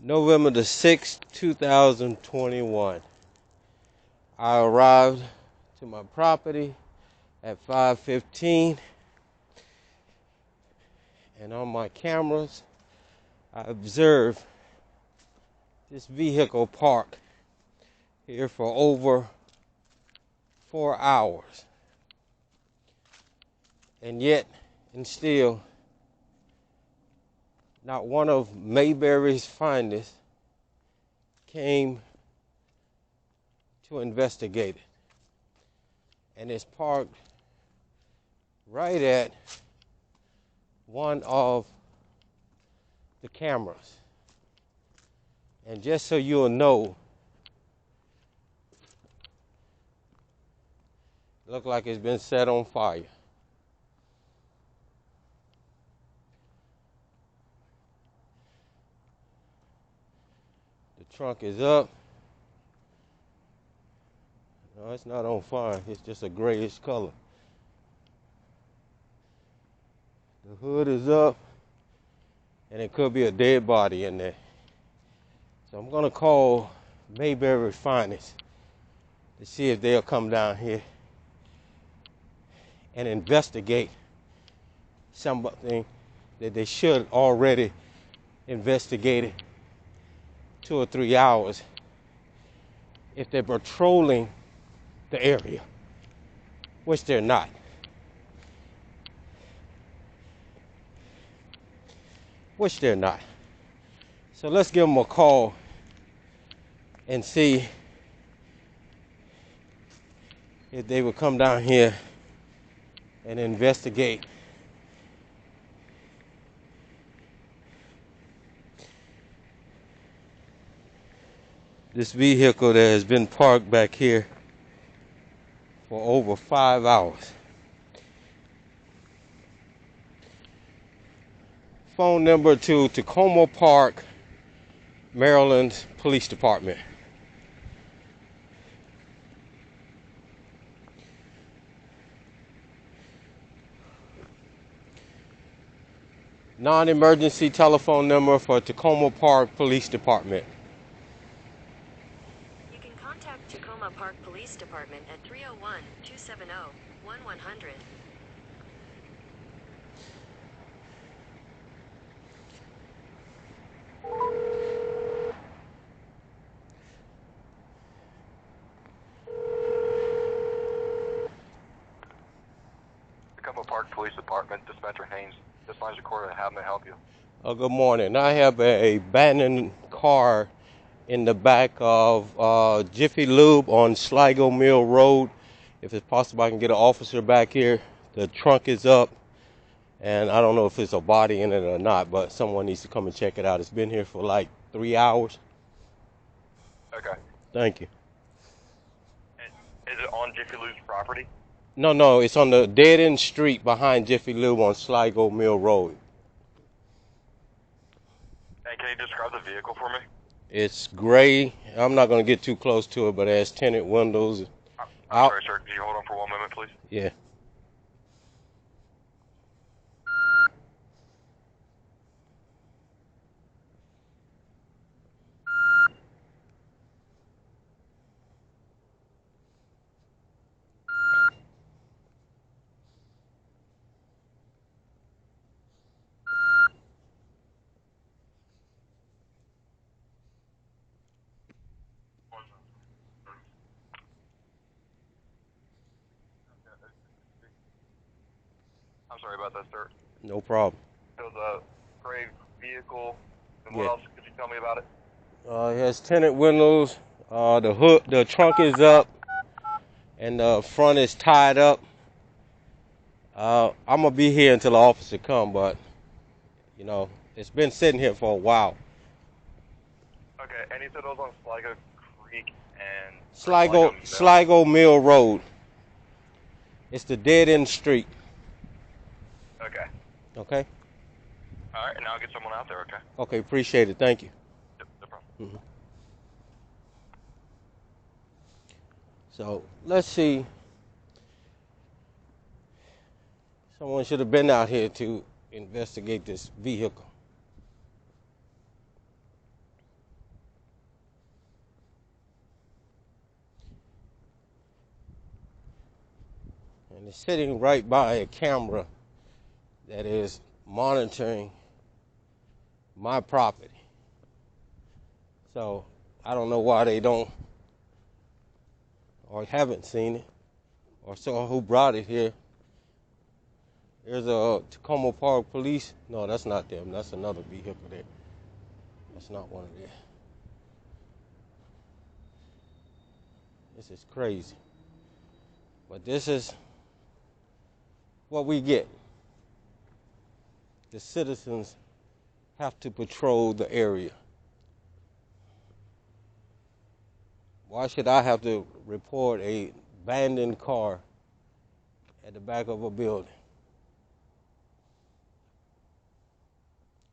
November the 6th, 2021. I arrived to my property at 5:15, and on my cameras I observed this vehicle parked here for over 4 hours, and yet and still not one of Mayberry's finest came to investigate it. And it's parked right at one of the cameras. And just so you'll know, it looks like it's been set on fire. The trunk is up. No, it's not on fire. It's just a grayish color. The hood is up, and it could be a dead body in there. So I'm gonna call Mayberry's finest to see if they'll come down here and investigate something that they should already investigated 2 or 3 hours if they're patrolling the area, which they're not. So let's give them a call and see if they would come down here and investigate. This vehicle that has been parked back here for over 5 hours. Phone number to Takoma Park Maryland Police Department. Non-emergency telephone number for Takoma Park Police Department. You can contact Takoma Park Police Department at 301-270-1100. Takoma Park Police Department, Dispatcher Haynes. This line's recorded. How may I help you? Good morning. I have a abandoned car in the back of Jiffy Lube on Sligo Mill Road. If it's possible, I can get an officer back here. The trunk is up, and I don't know if there's a body in it or not, but someone needs to come and check it out. It's been here for like 3 hours. Okay. Thank you. Is it on Jiffy Lube's property? No, it's on the dead-end street behind Jiffy Lube on Sligo Mill Road. And can you describe the vehicle for me? It's gray. I'm not going to get too close to it, but it has tinted windows. I'm sorry, sir. Can you hold on for 1 moment, please? Yeah. I'm sorry about that, sir. No problem. It was a gray vehicle. And Yeah. what else could you tell me about it? It has tinted windows. The trunk is up, and the front is tied up. I'm gonna be here until the officer come, but you know it's been sitting here for a while. Okay, and you said it was on Sligo Creek and Sligo Mill Road. It's the dead end street. Okay. Okay. All right, and I'll get someone out there. Okay. Okay, appreciate it. Thank you. Yep, no problem. Mm-hmm. So let's see. Someone should have been out here to investigate this vehicle. And it's sitting right by a camera that is monitoring my property. So I don't know why they don't or haven't seen it or saw who brought it here. There's a Takoma Park Police. No, that's not them. That's another vehicle there. That's not one of them. This is crazy. But this is what we get. The citizens have to patrol the area. Why should I have to report a abandoned car at the back of a building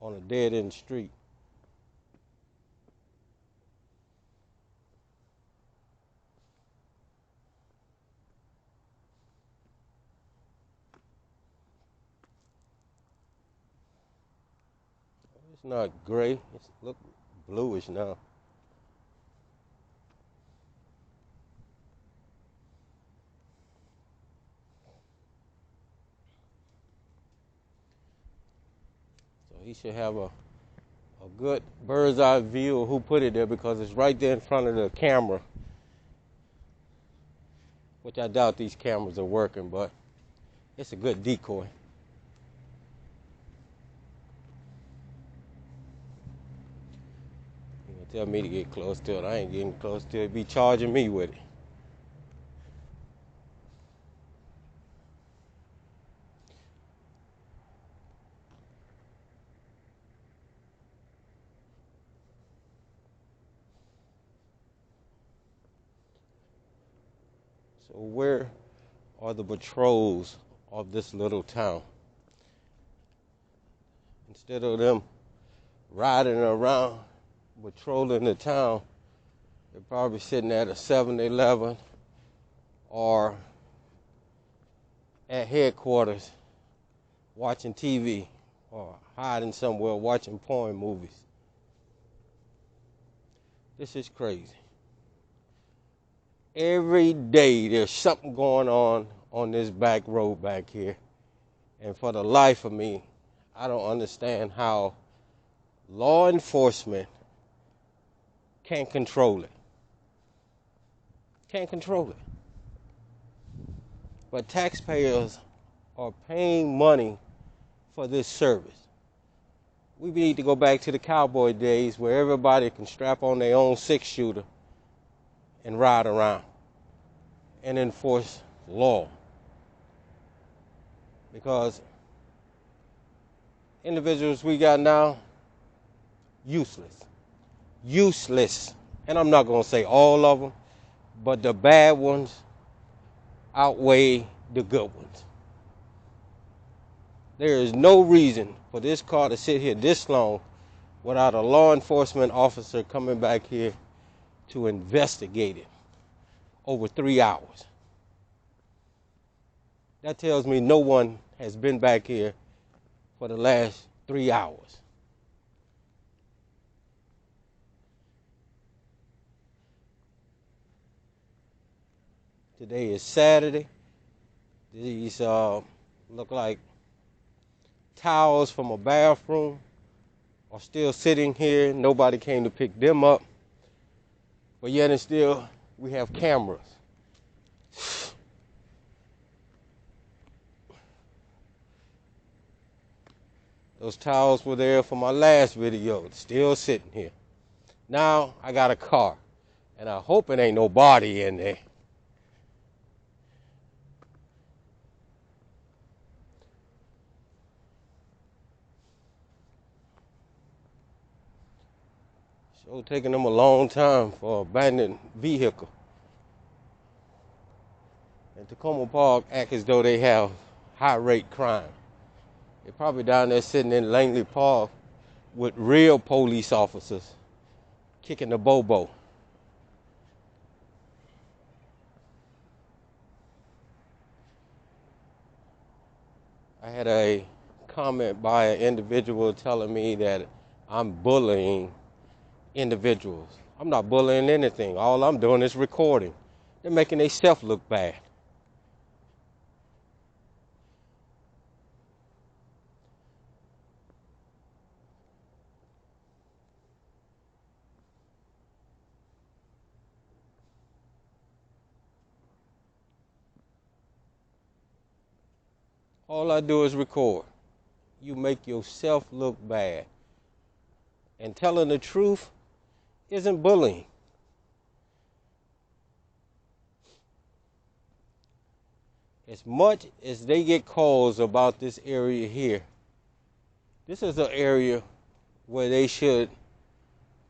on a dead-end street? It's not gray. It's look bluish now. So he should have a good bird's eye view of who put it there, because it's right there in front of the camera, which I doubt these cameras are working, but it's a good decoy. You gonna tell me to get close to it? I ain't getting close to it. Be charging me with it. So where are the patrols of this little town? Instead of them riding around patrolling the town, they're probably sitting at a 7-Eleven or at headquarters watching TV or hiding somewhere watching porn movies. This is crazy. Every day there's something going on this back road back here. And for the life of me, I don't understand how law enforcement can't control it. Can't control it. But taxpayers are paying money for this service. We need to go back to the cowboy days where everybody can strap on their own 6-shooter and ride around and enforce law. Because individuals we got now, useless. Useless. And I'm not going to say all of them, but the bad ones outweigh the good ones. There is no reason for this car to sit here this long without a law enforcement officer coming back here to investigate it over 3 hours. That tells me no one has been back here for the last 3 hours. Today is Saturday. These look like towels from a bathroom are still sitting here. Nobody came to pick them up. But yet and still, we have cameras. Those towels were there for my last video, still sitting here. Now I got a car, and I hope it ain't no body in there. So taking them a long time for an abandoned vehicle. And Takoma Park act as though they have high rate crime. They're probably down there sitting in Langley Park with real police officers kicking the bobo. I had a comment by an individual telling me that I'm bullying individuals. I'm not bullying anything. All I'm doing is recording. They're making themselves look bad. All I do is record. You make yourself look bad. And telling the truth isn't bullying. As much as they get calls about this area here, this is an area where they should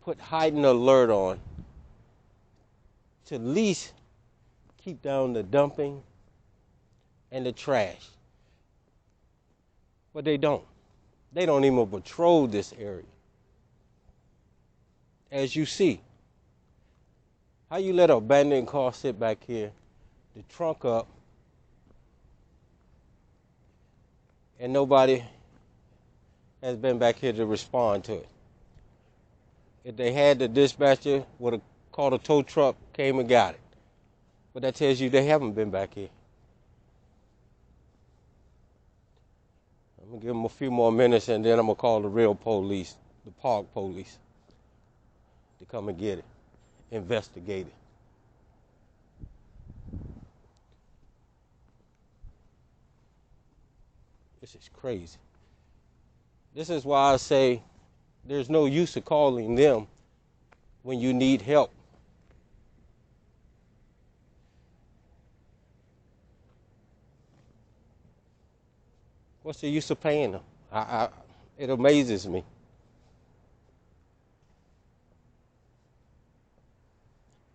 put heightened alert on to at least keep down the dumping and the trash. But they don't. They don't even patrol this area. As you see, how you let an abandoned car sit back here, the trunk up, and nobody has been back here to respond to it. If they had, the dispatcher would have called a tow truck, came and got it. But that tells you they haven't been back here. I'm going to give them a few more minutes, and then I'm going to call the real police, the park police, to come and get it, investigate it. This is crazy. This is why I say there's no use of calling them when you need help. What's the use of paying them? It amazes me.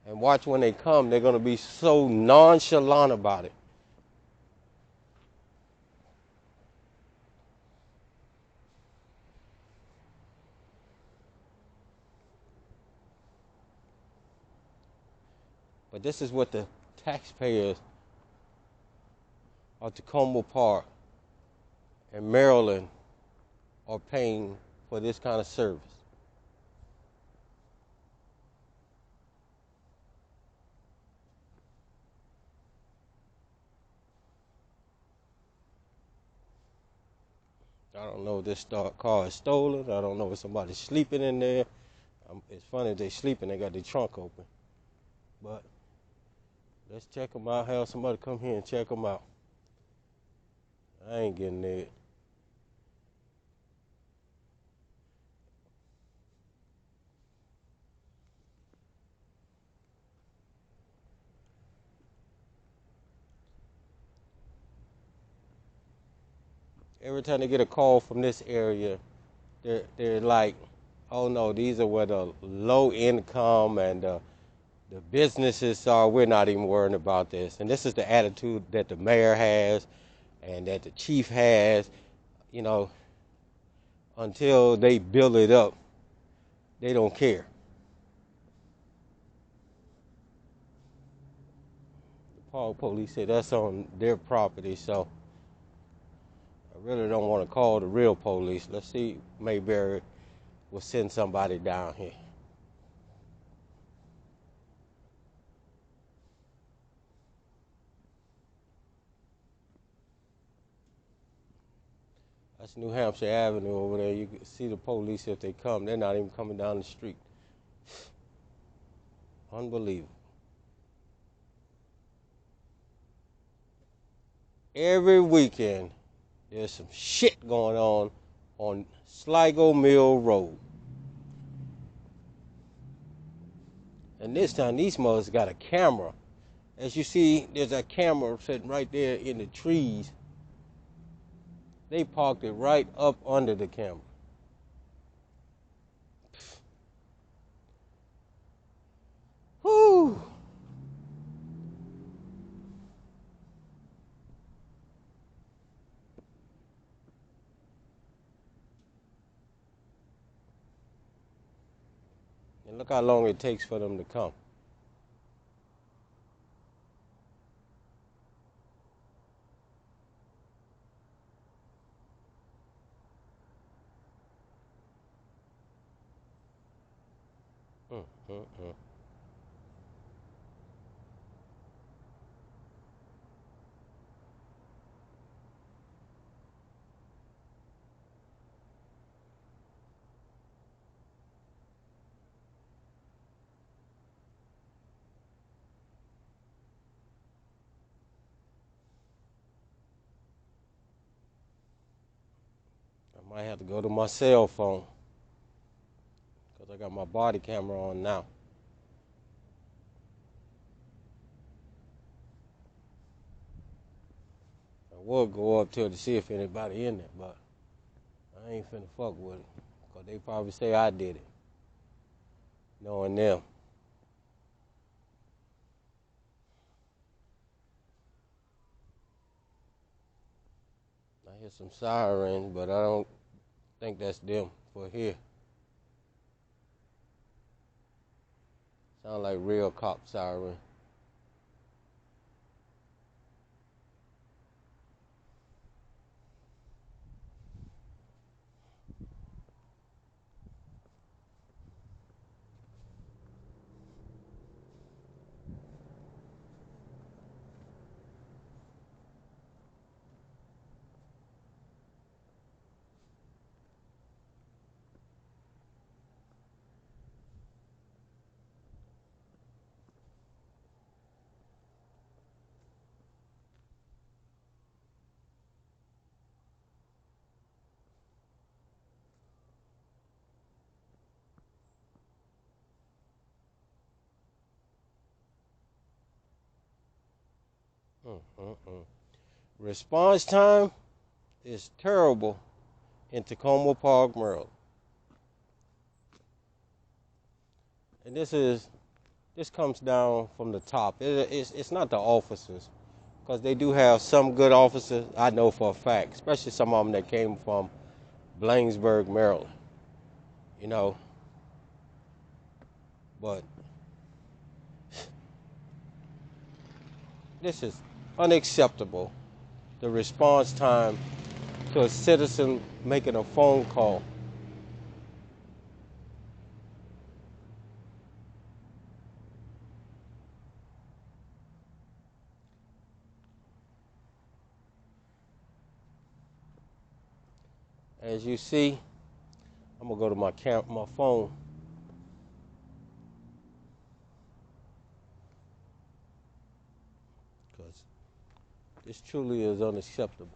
And watch when they come, they're going to be so nonchalant about it. But this is what the taxpayers of Takoma Park and Maryland are paying for this kind of service. I don't know if this car is stolen. I don't know if somebody's sleeping in there. It's funny if they're sleeping, they got their trunk open. But let's check them out. Have somebody come here and check them out. I ain't getting there. Every time they get a call from this area, they're like, oh no, these are where the low income and the businesses are. We're not even worrying about this. And this is the attitude that the mayor has and that the chief has. You know, until they build it up, they don't care. The park police said that's on their property, so I really don't want to call the real police. Let's see, Mayberry will send somebody down here. That's New Hampshire Avenue over there. You can see the police if they come. They're not even coming down the street. Unbelievable. Every weekend, there's some shit going on Sligo Mill Road. And this time, these mothers got a camera. As you see, there's a camera sitting right there in the trees. They parked it right up under the camera. Whew. And look how long it takes for them to come. Mm, mm, mm. Might have to go to my cell phone because I got my body camera on now. I will go up to see if anybody in there, but I ain't finna fuck with it because they probably say I did it, knowing them. I hear some sirens, but I don't think that's them for here. Sound like real cop siren. Response time is terrible in Takoma Park, Maryland. And this comes down from the top. It's not the officers, because they do have some good officers, I know for a fact, especially some of them that came from Blanesburg, Maryland. You know, but this is unacceptable. The response time to a citizen making a phone call. As you see, I'm gonna go to my phone. Because this truly is unacceptable.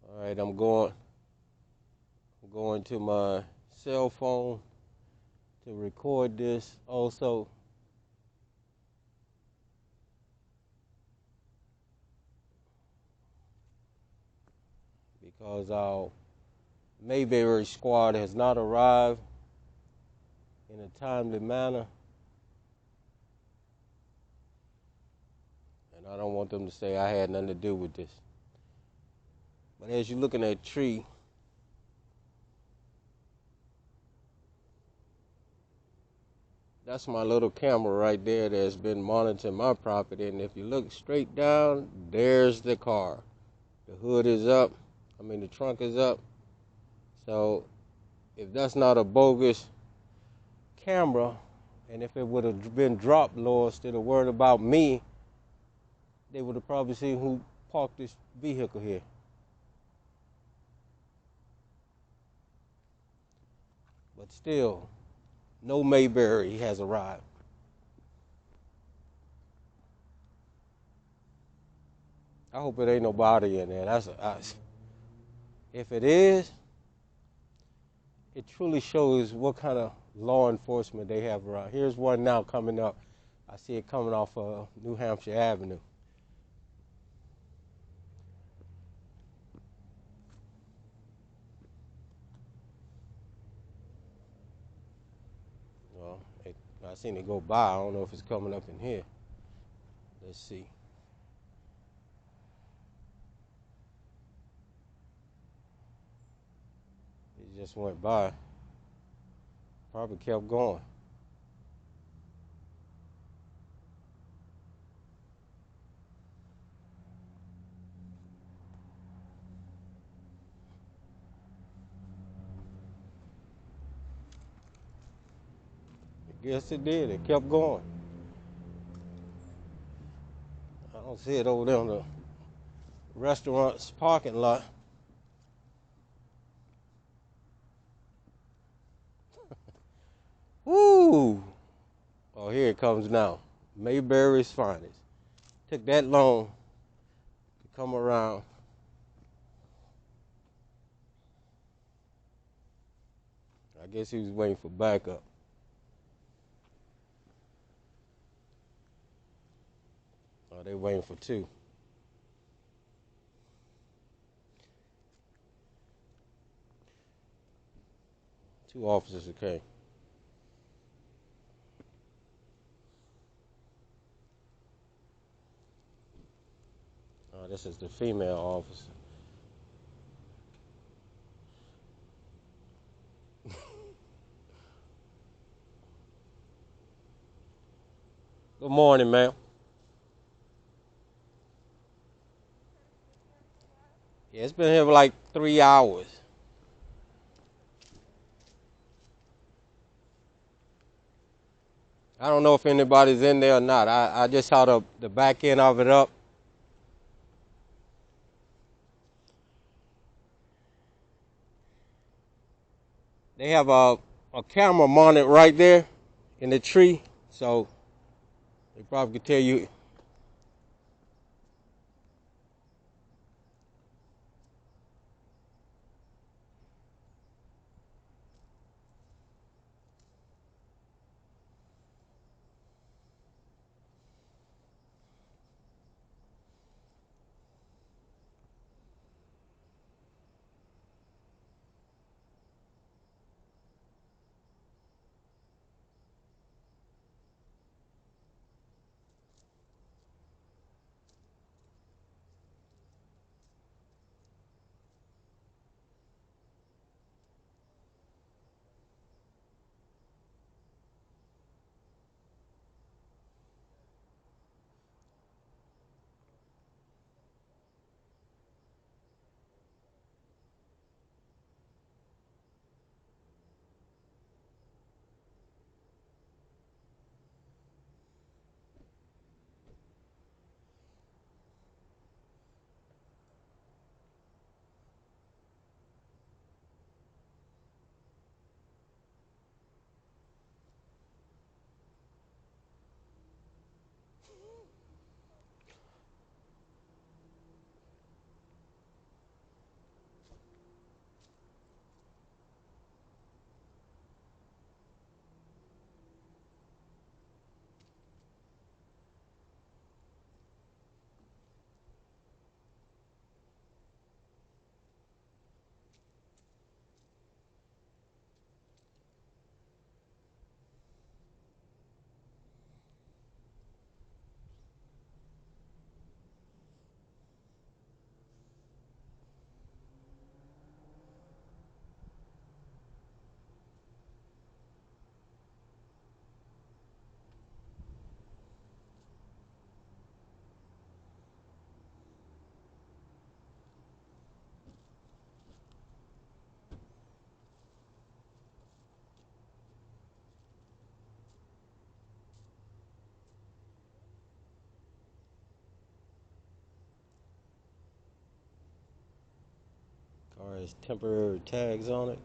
All right, I'm going to my cell phone to record this also, because our Mayberry squad has not arrived in a timely manner, and I don't want them to say I had nothing to do with this. But as you look in that tree, that's my little camera right there that's been monitoring my property. And if you look straight down, there's the car. The hood is up. The trunk is up. So if that's not a bogus camera, and if it would have been dropped lower instead of worried about me, they would have probably seen who parked this vehicle here. But still, no Mayberry has arrived. I hope it ain't nobody in there. If it is, it truly shows what kind of law enforcement they have around. Here's one now coming up. I see it coming off of New Hampshire Avenue. Well, I seen it go by. I don't know if it's coming up in here. Let's see. It just went by. Probably kept going. I guess it did. It kept going. I don't see it over there in the restaurant's parking lot. Ooh. Oh, here it comes now. Mayberry's finest. Took that long to come around. I guess he was waiting for backup. Oh, they waiting for two. Two officers okay. Oh, this is the female officer. Good morning, ma'am. Yeah, it's been here for like 3 hours. I don't know if anybody's in there or not. I just saw the back end of it up. They have a camera mounted right there in the tree, so they probably could tell you. Car has temporary tags on it.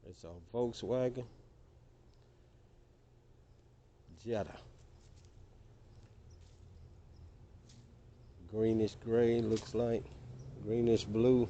It's a Volkswagen Jetta. Greenish gray looks like. Greenish blue.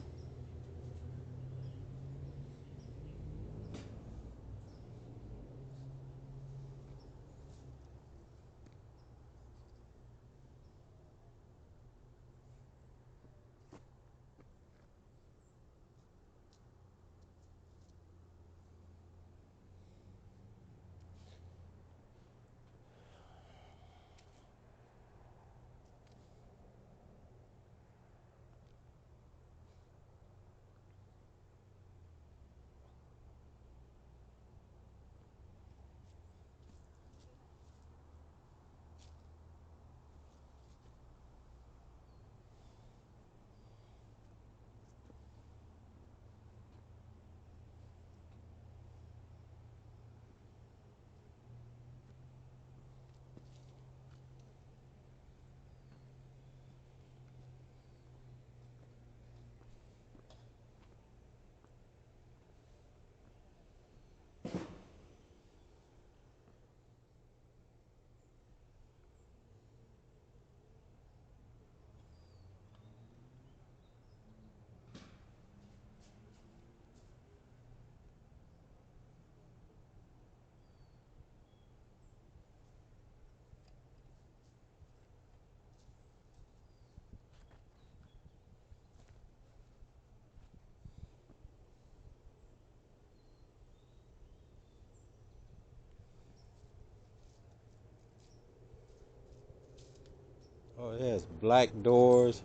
Oh, it has black doors,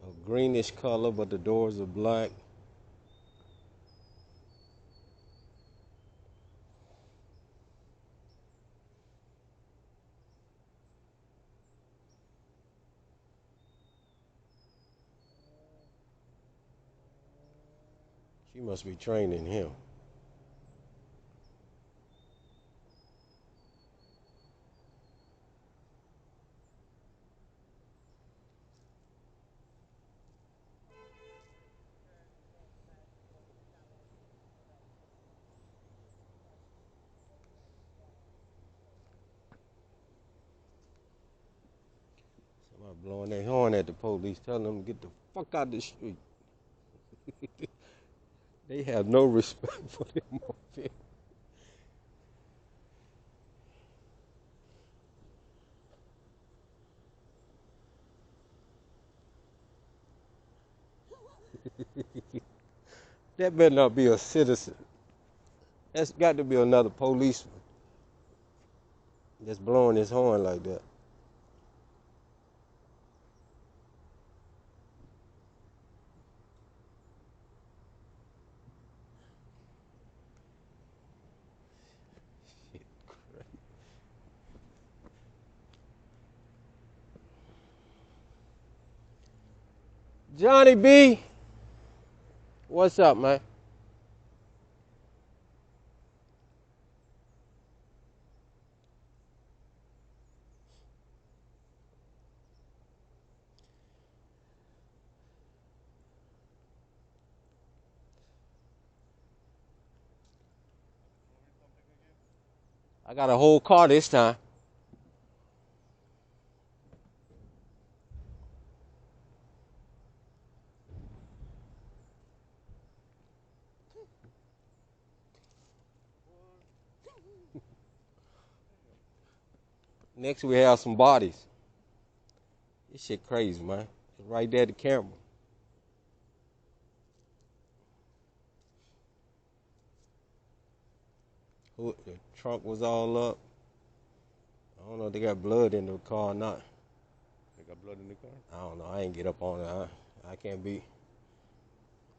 a greenish color, but the doors are black. She must be training him. Somebody blowing their horn at the police, telling them to get the fuck out the street. They have no respect for them up there. That better not be a citizen. That's got to be another policeman that's blowing his horn like that. Johnny B, what's up, man? I got a whole car this time. Next we have some bodies. This shit crazy, man. Right there, the camera. The trunk was all up. I don't know if they got blood in the car or not. They got blood in the car? I don't know. I ain't get up on it. I can't be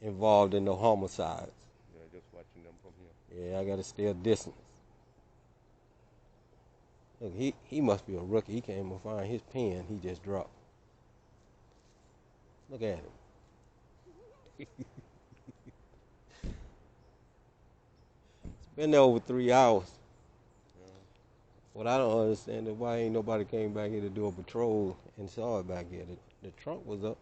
involved in no homicides. Yeah, just watching them from here. Yeah, I gotta stay a distance. Look, he must be a rookie. He can't even find his pen. He just dropped. Look at him. It's been there over 3 hours. Yeah. What I don't understand is why ain't nobody came back here to do a patrol and saw it back here. The trunk was up.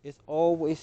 It's always